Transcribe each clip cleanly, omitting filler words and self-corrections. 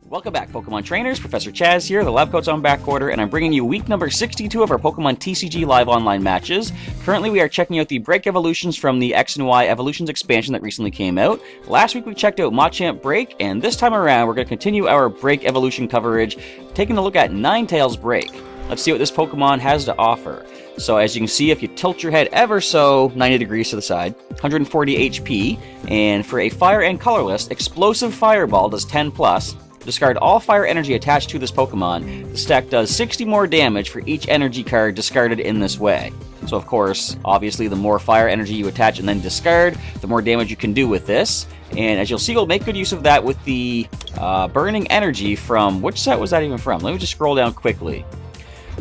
Welcome back, Pokemon trainers. Professor Chaz here. The lab coat's on back order, and I'm bringing you week number 62 of our Pokemon TCG live online matches. Currently, we are checking out the Break evolutions from the X and Y Evolutions expansion that recently came out. Last week, we checked out Machamp Break, and this time around, we're going to continue our Break evolution coverage, taking a look at Ninetales BREAK. Let's see what this Pokemon has to offer. So as you can see, if you tilt your head ever so 90 degrees to the side, 140 HP, and for a Fire and Colorless, Explosive Fireball does 10 plus. Discard all fire energy attached to this Pokemon. The stack does 60 more damage for each energy card discarded in this way. So of course, obviously the more fire energy you attach and then discard, the more damage you can do with this. And as you'll see, we'll make good use of that with the burning energy from, which set was that even from? Let me just scroll down quickly.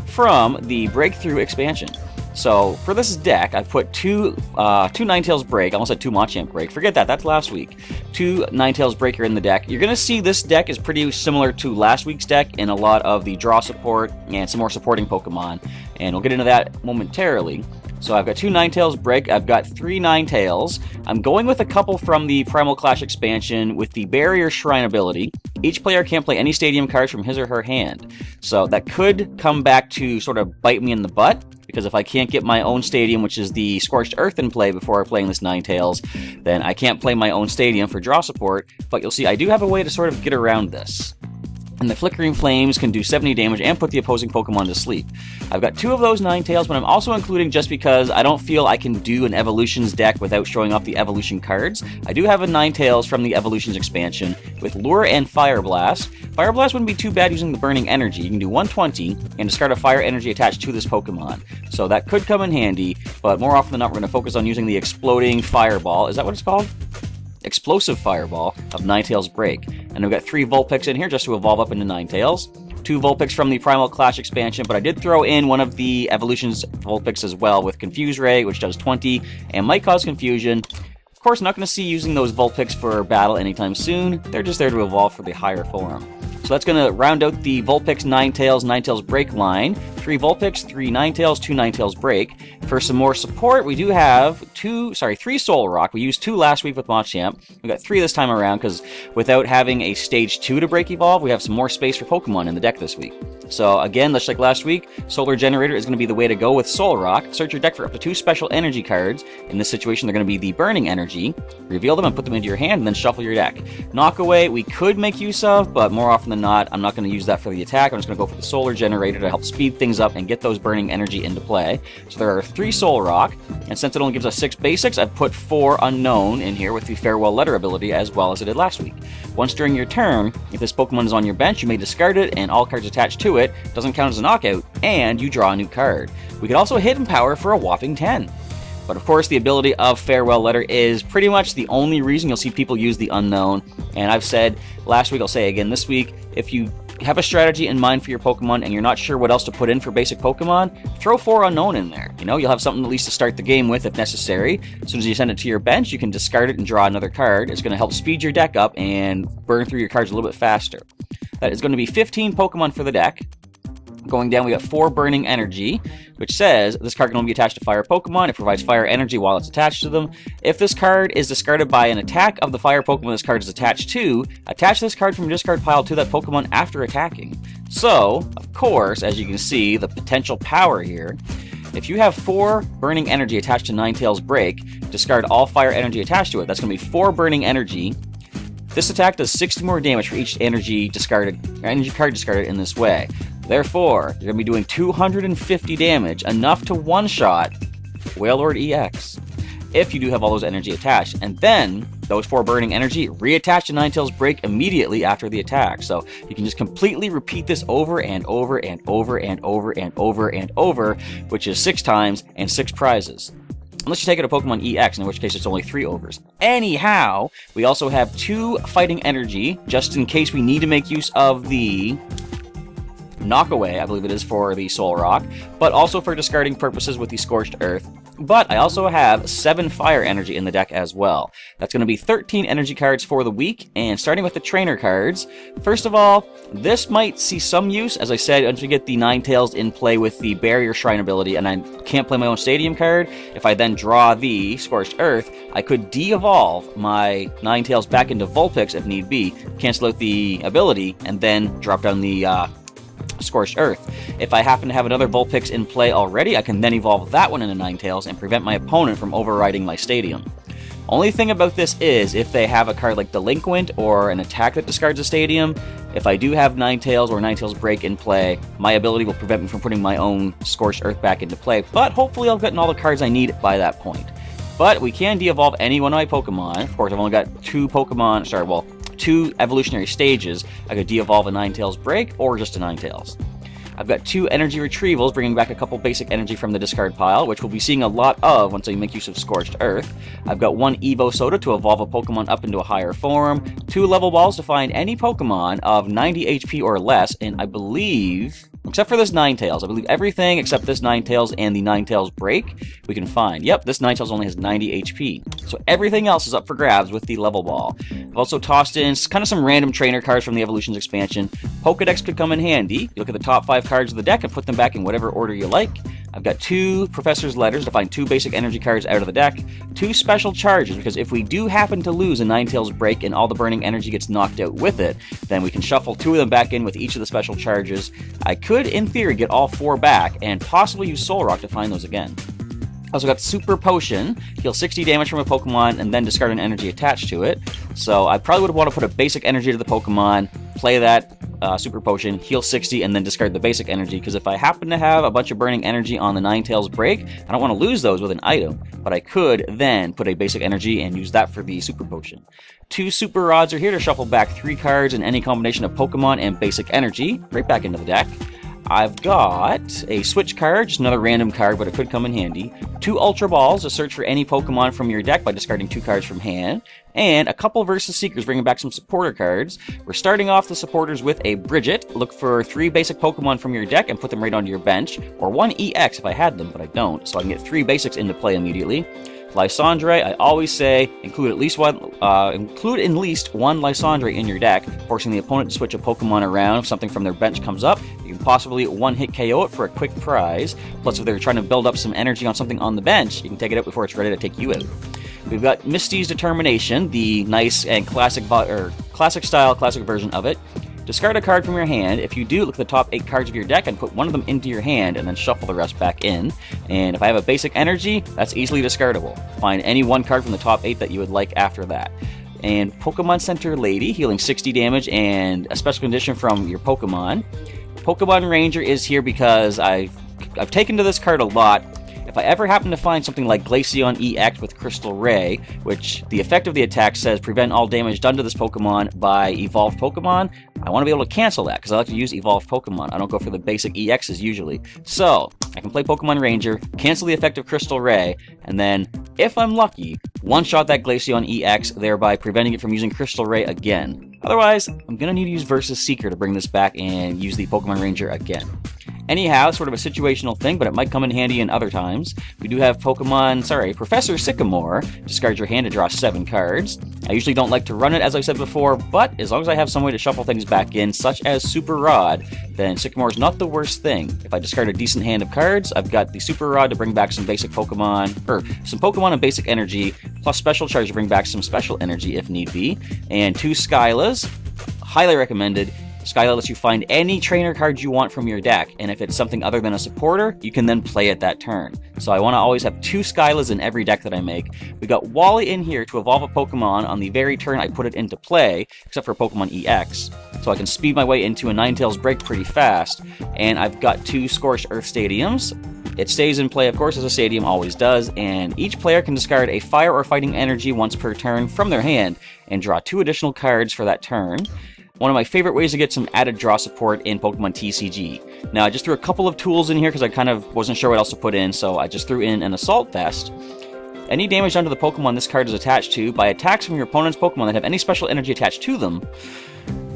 From the Breakthrough expansion. So for this deck, I've put two Ninetales Break. I almost said two Machamp Break. Forget that. That's last week. Two Ninetales Breaker in the deck. You're going to see this deck is pretty similar to last week's deck in a lot of the draw support and some more supporting Pokemon. And we'll get into that momentarily. So I've got two Ninetales Break. I've got three Ninetales. I'm going with a couple from the Primal Clash expansion with the Barrier Shrine ability. Each player can't play any stadium cards from his or her hand. So that could come back to sort of bite me in the butt, because if I can't get my own stadium, which is the Scorched Earth, in play before playing this Ninetales, then I can't play my own stadium for draw support. But you'll see I do have a way to sort of get around this. And the Flickering Flames can do 70 damage and put the opposing Pokemon to sleep. I've got two of those Ninetales, but I'm also including, just because I don't feel I can do an Evolutions deck without showing off the Evolution cards, I do have a Ninetales from the Evolutions expansion with Lure and Fire Blast. Fire Blast wouldn't be too bad using the Burning Energy. You can do 120 and discard a Fire Energy attached to this Pokemon. So that could come in handy, but more often than not, we're going to focus on using the Exploding Fireball. Is that what it's called? Explosive Fireball of Ninetales Break. And we've got three Vulpix in here just to evolve up into Ninetales. Two Vulpix from the Primal Clash expansion, but I did throw in one of the Evolutions Vulpix as well with Confuse Ray, which does 20 and might cause confusion. Of course, not going to see using those Vulpix for battle anytime soon. They're just there to evolve for the higher form. So that's going to round out the Vulpix Ninetales Break line. Three Vulpix, three Ninetales, two Ninetales Break. For some more support, we do have three Solrock. We used two last week with Machamp. We got three this time around because without having a Stage 2 to Break Evolve, we have some more space for Pokemon in the deck this week. So again, just like last week, Solar Generator is going to be the way to go with Solrock. Search your deck for up to two special energy cards. In this situation, they're going to be the Burning Energy. Reveal them and put them into your hand, and then shuffle your deck. Knockaway, we could make use of, but more often than not, I'm not going to use that for the attack. I'm just going to go for the Solar Generator to help speed things up and get those Burning Energy into play. So there are three Solrock, and since it only gives us 6 basics, I've put 4 Unknown in here with the Farewell Letter ability, as well as I did last week. Once during your turn, if this Pokemon is on your bench, you may discard it, and all cards attached to it doesn't count as a knockout, and you draw a new card. We could also Hidden Power for a whopping 10. But of course, the ability of Farewell Letter is pretty much the only reason you'll see people use the Unknown. And I've said last week, I'll say again this week, if you have a strategy in mind for your Pokemon and you're not sure what else to put in for basic Pokemon, throw 4 Unknown in there. You know, you'll have something at least to start the game with if necessary. As soon as you send it to your bench, you can discard it and draw another card. It's going to help speed your deck up and burn through your cards a little bit faster. That is going to be 15 Pokemon for the deck. Going down, we got 4 Burning Energy, which says this card can only be attached to fire Pokemon. It provides fire energy while it's attached to them. If this card is discarded by an attack of the fire Pokemon this card is attached to, attach this card from your discard pile to that Pokemon after attacking. So, of course, as you can see, the potential power here. If you have 4 Burning Energy attached to Ninetales Break, discard all fire energy attached to it. That's going to be 4 Burning Energy. This attack does 60 more damage for each energy card discarded in this way. Therefore, you're going to be doing 250 damage, enough to one-shot Wailord-EX, if you do have all those energy attached. And then, those 4 Burning Energy reattach to Ninetales Break immediately after the attack. So, you can just completely repeat this over and over and over and over and over and over, which is 6 times and 6 prizes. Unless you take it to Pokemon EX, in which case it's only 3 overs. Anyhow, we also have 2 Fighting Energy, just in case we need to make use of the Knockaway, I believe it is, for the Solrock, but also for discarding purposes with the Scorched Earth. But I also have 7 fire energy in the deck as well. That's going to be 13 energy cards for the week, and starting with the trainer cards. First of all, this might see some use. As I said, once we get the Ninetales in play with the Barrier Shrine ability, and I can't play my own Stadium card, if I then draw the Scorched Earth, I could de-evolve my Ninetales back into Vulpix if need be, cancel out the ability, and then drop down the Scorched Earth. If I happen to have another Vulpix in play already, I can then evolve that one into Ninetales and prevent my opponent from overriding my Stadium. Only thing about this is, if they have a card like Delinquent or an attack that discards a Stadium, if I do have Ninetales or Ninetales Break in play, my ability will prevent me from putting my own Scorched Earth back into play, but hopefully I'll get all the cards I need by that point. But we can de-evolve any one of my Pokemon. Of course, I've only got 2 evolutionary stages. I could de-evolve a Ninetales Break or just a Ninetales. I've got 2 energy retrievals, bringing back a couple basic energy from the discard pile, which we'll be seeing a lot of once I make use of Scorched Earth. I've got 1 Evo Soda to evolve a Pokemon up into a higher form, 2 level balls to find any Pokemon of 90 HP or less, and I believe, except for this Ninetales, I believe everything except this Ninetales and the Ninetales Break we can find. Yep, this Ninetales only has 90 HP. So everything else is up for grabs with the level ball. I've also tossed in kind of some random trainer cards from the Evolutions expansion. Pokédex could come in handy. You look at the top 5 cards of the deck and put them back in whatever order you like. I've got 2 Professor's Letters to find 2 basic energy cards out of the deck, 2 special charges, because if we do happen to lose a Ninetales Break and all the burning energy gets knocked out with it, then we can shuffle 2 of them back in with each of the special charges. I could, in theory, get all 4 back and possibly use Soul Rock to find those again. I also got Super Potion, heal 60 damage from a Pokemon and then discard an energy attached to it. So I probably would want to put a basic energy to the Pokemon, play that Super Potion, heal 60, and then discard the basic energy, because if I happen to have a bunch of burning energy on the Ninetales Break, I don't want to lose those with an item, but I could then put a basic energy and use that for the Super Potion. 2 Super Rods are here to shuffle back 3 cards in any combination of Pokemon and basic energy, right back into the deck. I've got a Switch card, just another random card, but it could come in handy. 2 Ultra Balls to search for any Pokemon from your deck by discarding 2 cards from hand. And a couple Versus Seekers, bringing back some supporter cards. We're starting off the supporters with a Bridget. Look for 3 basic Pokemon from your deck and put them right onto your bench. Or 1 EX if I had them, but I don't, so I can get 3 basics into play immediately. Lysandre, I always say include at least one Lysandre in your deck, forcing the opponent to switch a Pokemon around. If something from their bench comes up, you can possibly one-hit KO it for a quick prize. Plus, if they're trying to build up some energy on something on the bench, you can take it out before it's ready to take you out. We've got Misty's Determination, the nice and classic style, classic version of it. Discard a card from your hand. If you do, look at the top 8 cards of your deck and put one of them into your hand, and then shuffle the rest back in. And if I have a basic energy, that's easily discardable. Find any one card from the top 8 that you would like after that. And Pokemon Center Lady, healing 60 damage and a special condition from your Pokemon. Pokemon Ranger is here because I've taken to this card a lot. If I ever happen to find something like Glaceon-EX with Crystal Ray, which the effect of the attack says prevent all damage done to this Pokemon by evolved Pokemon, I want to be able to cancel that, because I like to use evolved Pokemon. I don't go for the basic EXs usually. So, I can play Pokemon Ranger, cancel the effect of Crystal Ray, and then, if I'm lucky, one-shot that Glaceon-EX, thereby preventing it from using Crystal Ray again. Otherwise, I'm going to need to use Versus Seeker to bring this back and use the Pokemon Ranger again. Anyhow, sort of a situational thing, but it might come in handy in other times. We do have Professor Sycamore. Discard your hand to draw 7 cards. I usually don't like to run it, as I said before, but as long as I have some way to shuffle things back in, such as Super Rod, then Sycamore is not the worst thing. If I discard a decent hand of cards, I've got the Super Rod to bring back some basic Pokemon, some Pokemon and basic energy, plus special charge to bring back some special energy if need be, and 2 Skylas. Highly recommended. Skyla lets you find any trainer cards you want from your deck, and if it's something other than a supporter, you can then play it that turn. So I want to always have 2 Skylas in every deck that I make. We got Wally in here to evolve a Pokemon on the very turn I put it into play, except for Pokemon EX. So I can speed my way into a Ninetales Break pretty fast, and I've got 2 Scorched Earth Stadiums. It stays in play, of course, as a stadium always does, and each player can discard a fire or fighting energy once per turn from their hand, and draw 2 additional cards for that turn. One of my favorite ways to get some added draw support in Pokemon TCG. Now, I just threw a couple of tools in here because I kind of wasn't sure what else to put in, so I just threw in an Assault Vest. Any damage done to the Pokemon this card is attached to by attacks from your opponent's Pokemon that have any special energy attached to them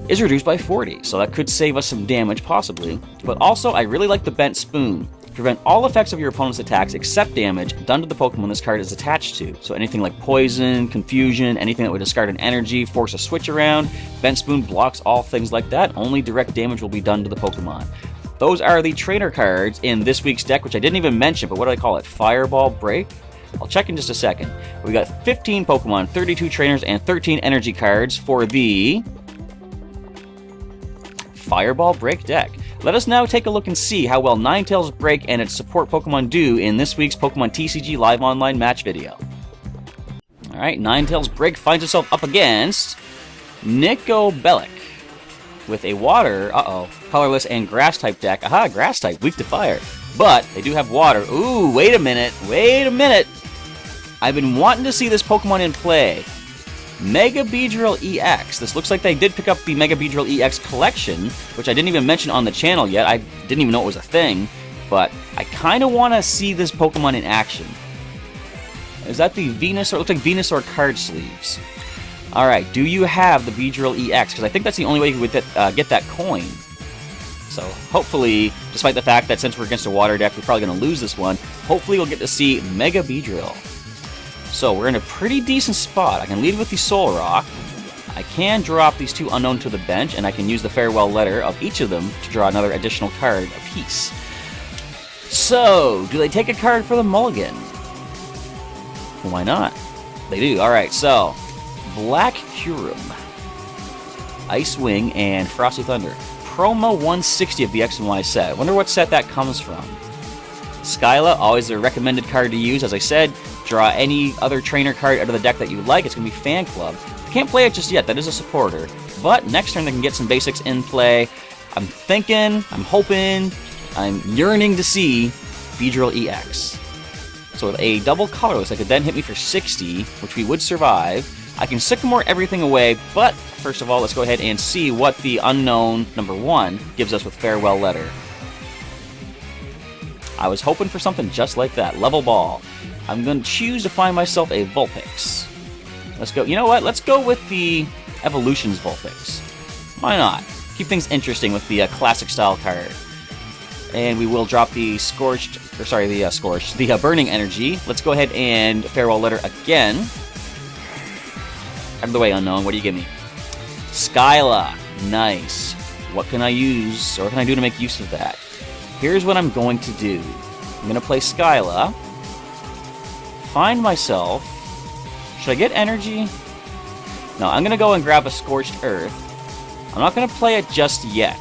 is reduced by 40, so that could save us some damage, possibly. But also, I really like the Bent Spoon. Prevent all effects of your opponent's attacks except damage done to the Pokemon this card is attached to. So anything like poison, confusion, anything that would discard an energy, force a switch around, Vent Spoon blocks all things like that. Only direct damage will be done to the Pokemon. Those are the trainer cards in this week's deck, which I didn't even mention, but what do I call it? Fireball Break? I'll check in just a second. We got 15 Pokemon, 32 trainers, and 13 energy cards for the Fireball Break deck. Let us now take a look and see how well Ninetales Break and its support Pokemon do in this week's Pokemon TCG Live Online match video. Alright, Ninetales Break finds itself up against NickGoBelek with a water, colorless and grass type deck. Aha, grass type, weak to fire. But they do have water. Ooh, wait a minute. I've been wanting to see this Pokemon in play. Beedrill-EX. This looks like they did pick up the Beedrill-EX collection, which I didn't even mention on the channel yet. I didn't even know it was a thing, but I kind of want to see this Pokemon in action. Is that the Venusaur? It looks like Venusaur card sleeves. Alright, do you have the Beedrill-EX? Because I think that's the only way you would get that coin. So hopefully, despite the fact that since we're against a water deck, we're probably going to lose this one, hopefully we'll get to see Beedrill. So we're in a pretty decent spot. I can lead with the Soul Rock. I can drop these two unknown to the bench, and I can use the Farewell Letter of each of them to draw another additional card apiece. So, do they take a card for the mulligan? Why not? They do. Alright, so Black Curum, Ice Wing, and Frosty Thunder. Promo 160 of the X and Y set. I wonder what set that comes from. Skyla, always a recommended card to use. As I said, draw any other trainer card out of the deck that you like. It's going to be Fan Club. They can't play it just yet. That is a supporter. But next turn they can get some basics in play. I'm thinking, I'm hoping, I'm yearning to see Beedrill-EX. So with a double colorless, I could then hit me for 60, which we would survive. I can Sycamore everything away, but first of all, let's go ahead and see what the unknown number 1 gives us with Farewell Letter. I was hoping for something just like that. Level Ball. I'm going to choose to find myself a Vulpix. Let's go. You know what? Let's go with the Evolutions Vulpix. Why not? Keep things interesting with the classic style card. And we will drop the the Burning Energy. Let's go ahead and Farewell Letter again. Out of the way, unknown. What do you give me? Skyla. Nice. What can I use, or what can I do to make use of that? Here's what I'm going to do. I'm going to play Skyla. Find myself... Should I get energy? No, I'm going to go and grab a Scorched Earth. I'm not going to play it just yet.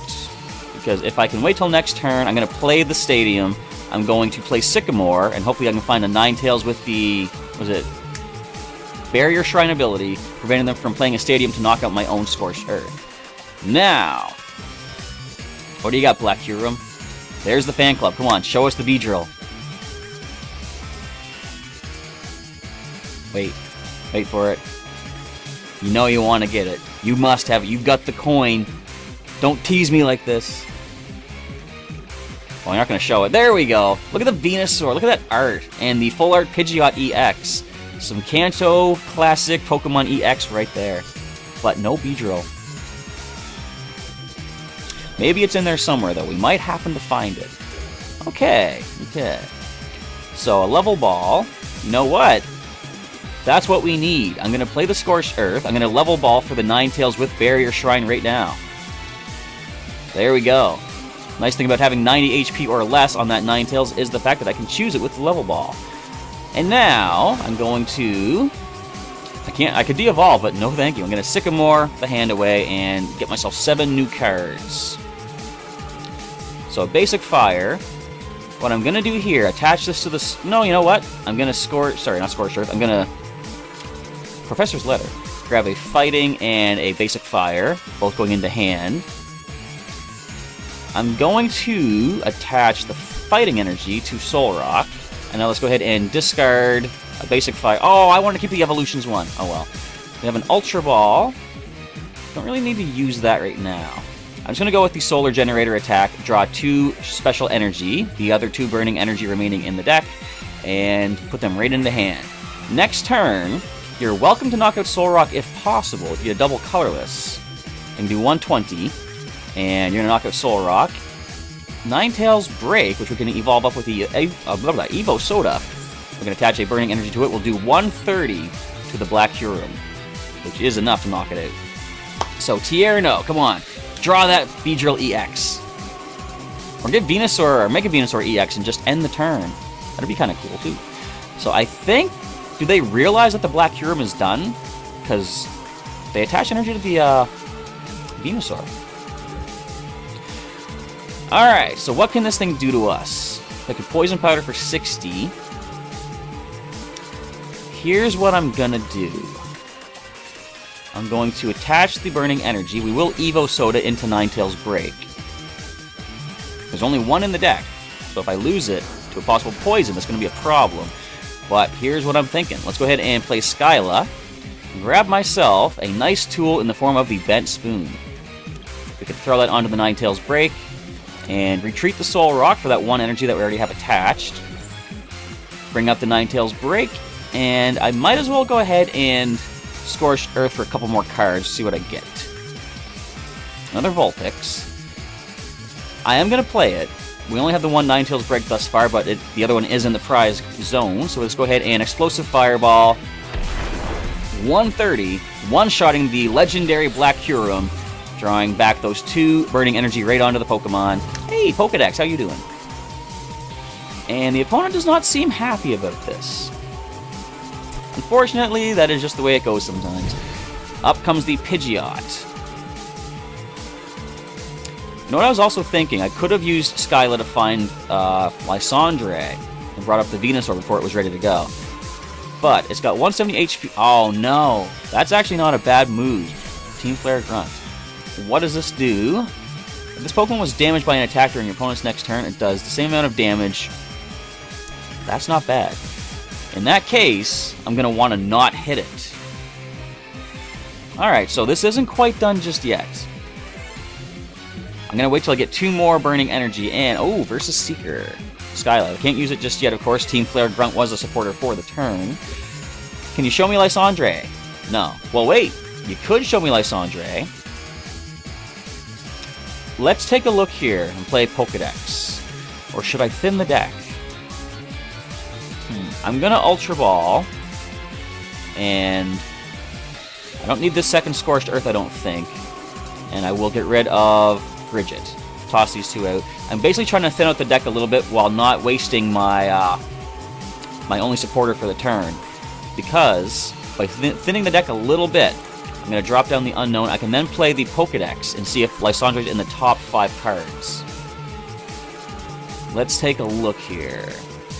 Because if I can wait till next turn, I'm going to play the Stadium. I'm going to play Sycamore, and hopefully I can find a Ninetales with the... Barrier Shrine ability, preventing them from playing a Stadium to knock out my own Scorched Earth. Now... What do you got, Black Curum? There's the Fan Club. Come on, show us the Beedrill. Wait for it. You know you want to get it. You must have it. You've got the coin. Don't tease me like this. Well, you're not going to show it. There we go. Look at the Venusaur. Look at that art. And the full art Pidgeot-EX. Some Kanto classic Pokemon EX right there. But no Beedrill. Maybe it's in there somewhere, though. We might happen to find it. Okay. So, a level ball. You know what? That's what we need. I'm going to play the Scorched Earth. I'm going to level ball for the Ninetales with Barrier Shrine right now. There we go. Nice thing about having 90 HP or less on that Ninetales is the fact that I can choose it with the level ball. And now, I'm going to... I could de-evolve, but no thank you. I'm going to Sycamore the hand away and get myself 7 new cards. So, basic fire. What I'm going to do here, attach this to the... No, you know what? I'm going to Sorry, not Scorched Earth. I'm going to... Professor's Letter. Grab a fighting and a basic fire, both going into hand. I'm going to attach the fighting energy to Soul Rock. And now let's go ahead and discard a basic fire. Oh, I want to keep the Evolutions one. Oh well. We have an Ultra Ball. Don't really need to use that right now. I'm just going to go with the Solar Generator attack, draw 2 special energy, the other 2 burning energy remaining in the deck, and put them right into hand. Next turn, you're welcome to knock out Soul Rock if possible. If you get a double colorless, you can do 120, and you're going to knock out Soul Rock. Ninetales BREAK, which we're going to evolve up with the Evo Soda. We're going to attach a burning energy to it. We'll do 130 to the Black Kyurem, which is enough to knock it out. So, Tierno, come on. Draw that Beedrill-EX. Or get Venusaur, or Mega Venusaur-EX and just end the turn. That'd be kind of cool, too. So, I think... Do they realize that the Black Kyurem is done? Because they attach energy to the Venusaur. Alright, so what can this thing do to us? They could Poison Powder for 60. Here's what I'm gonna do. I'm going to attach the Burning Energy. We will Evo Soda into Ninetales BREAK. There's only one in the deck, so if I lose it to a possible poison, that's going to be a problem. But here's what I'm thinking. Let's go ahead and play Skyla. Grab myself a nice tool in the form of the Bent Spoon. We could throw that onto the Ninetales BREAK and retreat the Soul Rock for that one energy that we already have attached. Bring up the Ninetales BREAK, and I might as well go ahead and Scorched Earth for a couple more cards, see what I get. Another Vulpix. I am going to play it. We only have the one Ninetales BREAK thus far, but the other one is in the prize zone, so let's go ahead and Explosive Fireball. 130, one-shotting the legendary Black Kyurem, drawing back those two Burning Energy right onto the Pokemon. Hey, Pokédex, how you doing? And the opponent does not seem happy about this. Unfortunately, that is just the way it goes sometimes. Up comes the Pidgeot. You know what I was also thinking? I could have used Skyla to find Lysandre and brought up the Venusaur before it was ready to go. But it's got 170 HP. Oh no, that's actually not a bad move. Team Flare Grunt. What does this do? If this Pokemon was damaged by an attack during your opponent's next turn, it does the same amount of damage. That's not bad. In that case, I'm going to want to not hit it. Alright, so this isn't quite done just yet. I'm going to wait till I get two more Burning Energy and... Oh, versus Seeker. Skyla. I can't use it just yet, of course. Team Flare Grunt was a supporter for the turn. Can you show me Lysandre? No. Well, wait. You could show me Lysandre. Let's take a look here and play Pokédex. Or should I thin the deck? I'm going to Ultra Ball. And I don't need this second Scorched Earth, I don't think. And I will get rid of Bridget. Toss these two out. I'm basically trying to thin out the deck a little bit while not wasting my my only supporter for the turn. Because by thinning the deck a little bit, I'm going to drop down the Unknown. I can then play the Pokédex and see if Lysandre is in the top 5 cards. Let's take a look here.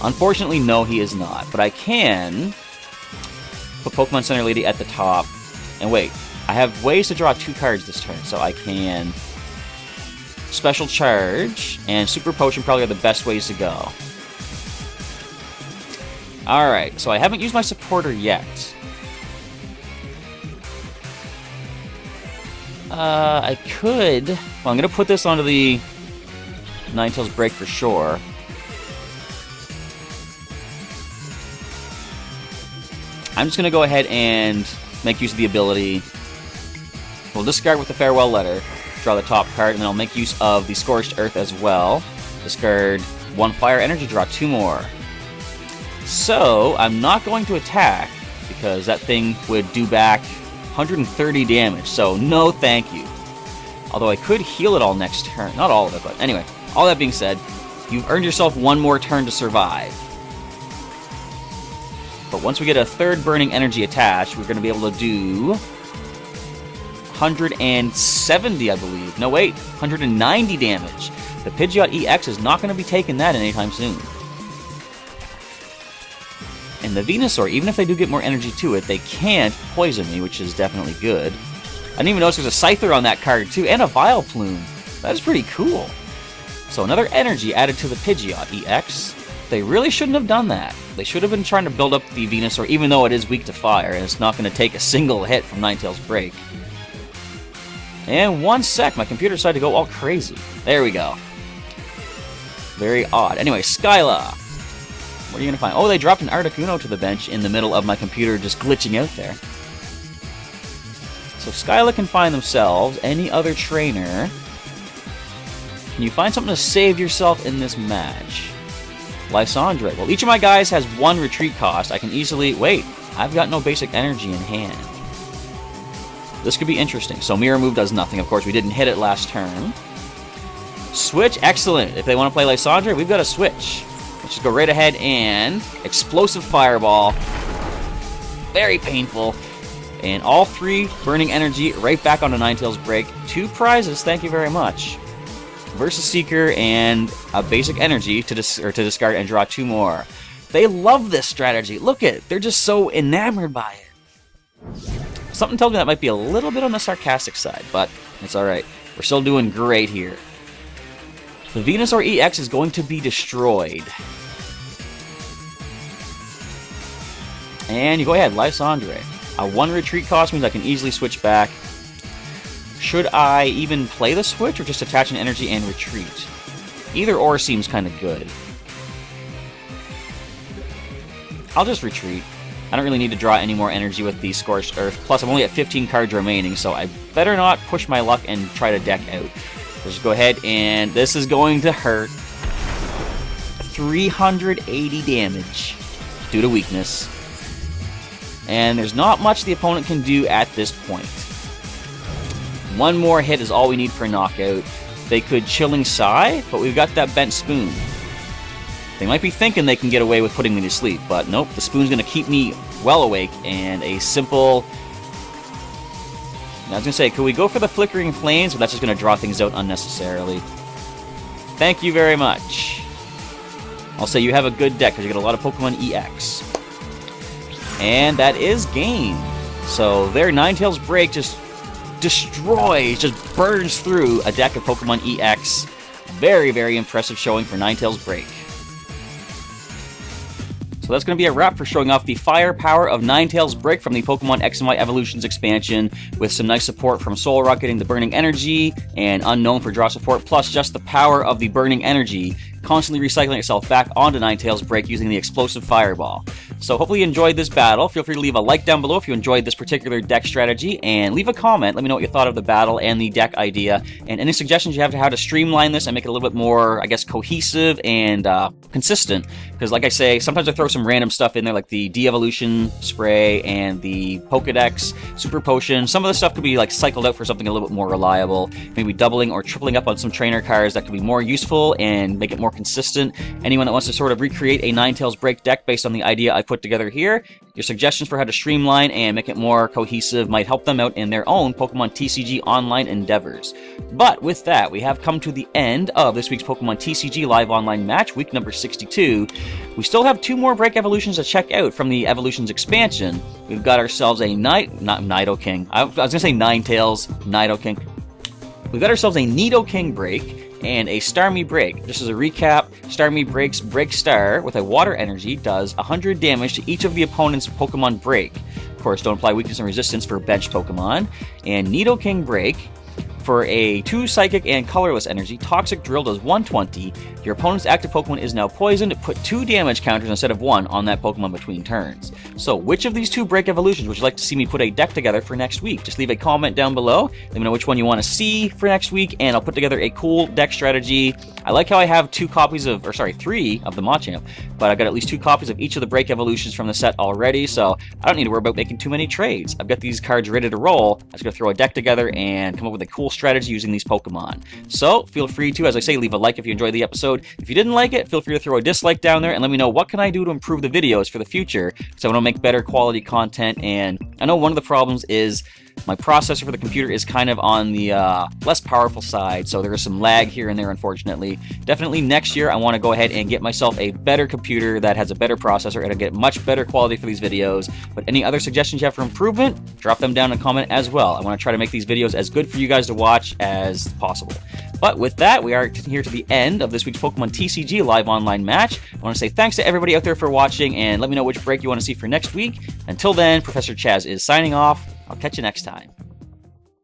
Unfortunately, no, he is not. But I can put Pokemon Center Lady at the top. And wait, I have ways to draw 2 cards this turn. So I can Special Charge and Super Potion probably are the best ways to go. Alright, so I haven't used my supporter yet. I could... Well, I'm going to put this onto the Ninetales BREAK for sure. I'm just going to go ahead and make use of the ability. We'll discard with the Farewell Letter, draw the top card, and then I'll make use of the Scorched Earth as well. Discard 1 Fire Energy, draw 2 more. So, I'm not going to attack, because that thing would do back 130 damage, so no thank you. Although I could heal it all next turn. Not all of it, but anyway. All that being said, you've earned yourself 1 more turn to survive. But once we get a 3rd Burning Energy attached, we're going to be able to do 170, I believe. No, wait, 190 damage. The Pidgeot-EX is not going to be taking that anytime soon. And the Venusaur, even if they do get more energy to it, they can't poison me, which is definitely good. I didn't even notice there's a Scyther on that card, too, and a Vileplume. That is pretty cool. So another energy added to the Pidgeot-EX. They really shouldn't have done that. They should have been trying to build up the Venusaur, even though it is weak to fire, and it's not going to take a single hit from Ninetales BREAK. And 1 sec, my computer decided to go all crazy. There we go. Very odd. Anyway, Skyla. What are you going to find? Oh, they dropped an Articuno to the bench in the middle of my computer just glitching out there. So Skyla can find themselves any other trainer. Can you find something to save yourself in this match? Lysandre. Well, each of my guys has 1 retreat cost. I can easily... Wait, I've got no basic energy in hand. This could be interesting. So Mirror Move does nothing. Of course, we didn't hit it last turn. Switch, excellent. If they want to play Lysandre, we've got a switch. Let's just go right ahead and Explosive Fireball. Very painful. And all 3 Burning Energy right back onto Ninetales Break. 2 prizes, thank you very much. Versus Seeker and a basic energy to discard and draw 2 more. They love this strategy. Look at it. They're just so enamored by it. Something tells me that might be a little bit on the sarcastic side, but it's alright. We're still doing great here. The Venusaur-EX is going to be destroyed. And you go ahead, Lysandre. A 1 retreat cost means I can easily switch back. Should I even play the switch or just attach an energy and retreat? Either or seems kind of good. I'll just retreat. I don't really need to draw any more energy with the Scorched Earth. Plus, I'm only at 15 cards remaining, so I better not push my luck and try to deck out. Let's just go ahead, and this is going to hurt. 380 damage due to weakness. And there's not much the opponent can do at this point. 1 more hit is all we need for a knockout. They could Chilling Sigh, but we've got that Bent Spoon. They might be thinking they can get away with putting me to sleep, but nope, the spoon's going to keep me well awake, and a simple... I was going to say, could we go for the Flickering Flames, but that's just going to draw things out unnecessarily. Thank you very much. I'll say you have a good deck, because you get a lot of Pokemon EX. And that is game. So their Ninetales Break just destroys, just burns through a deck of Pokemon EX. Very, very impressive showing for Ninetales Break. So that's going to be a wrap for showing off the firepower of Ninetales Break from the Pokemon X and Y Evolutions expansion, with some nice support from Solrock getting the Burning Energy, and Unknown for draw support, plus just the power of the Burning Energy, constantly recycling itself back onto Ninetales Break using the Explosive Fireball. So hopefully you enjoyed this battle. Feel free to leave a like down below if you enjoyed this particular deck strategy, and leave a comment. Let me know what you thought of the battle and the deck idea, and any suggestions you have to how to streamline this and make it a little bit more, I guess, cohesive and consistent. Because like I say, sometimes I throw some random stuff in there, like the De-Evolution Spray and the Pokédex Super Potion. Some of the stuff could be like cycled out for something a little bit more reliable, maybe doubling or tripling up on some trainer cards that could be more useful and make it more consistent. Anyone that wants to sort of recreate a Ninetales Break deck based on the idea I put together here, your suggestions for how to streamline and make it more cohesive might help them out in their own Pokemon TCG online endeavors. But with that, we have come to the end of this week's Pokemon TCG live online match, week number 62. We still have 2 more Break Evolutions to check out from the Evolutions expansion. We've got ourselves a Nidoking. I was going to say Ninetales, Nidoking. We've got ourselves a Nidoking Break and a Starmie Break. Just as a recap, Starmie Break's Break Star with a Water Energy does 100 damage to each of the opponent's Pokemon Break. Of course, don't apply weakness and resistance for benched Pokemon. And Nidoking Break, for a 2 Psychic and Colorless Energy, Toxic Drill does 120. Your opponent's active Pokemon is now poisoned. Put 2 damage counters instead of 1 on that Pokemon between turns. So, which of these 2 Break Evolutions would you like to see me put a deck together for next week? Just leave a comment down below. Let me know which one you want to see for next week, and I'll put together a cool deck strategy. I like how I have 3 of the Machamp, but I've got at least 2 copies of each of the Break Evolutions from the set already, so I don't need to worry about making too many trades. I've got these cards ready to roll. I'm just going to throw a deck together and come up with a cool strategy using these Pokemon. So, feel free to, as I say, leave a like if you enjoyed the episode. If you didn't like it, feel free to throw a dislike down there and let me know what can I do to improve the videos for the future, because I want to make better quality content. And I know one of the problems is my processor for the computer is kind of on the less powerful side, so there is some lag here and there, unfortunately. Definitely next year I want to go ahead and get myself a better computer that has a better processor and I get much better quality for these videos. But any other suggestions you have for improvement, drop them down in a comment as well. I want to try to make these videos as good for you guys to watch as possible. But with that, we are here to the end of this week's Pokemon TCG live online match. I want to say thanks to everybody out there for watching, and let me know which break you want to see for next week. Until then, Professor Chaz is signing off. I'll catch you next time.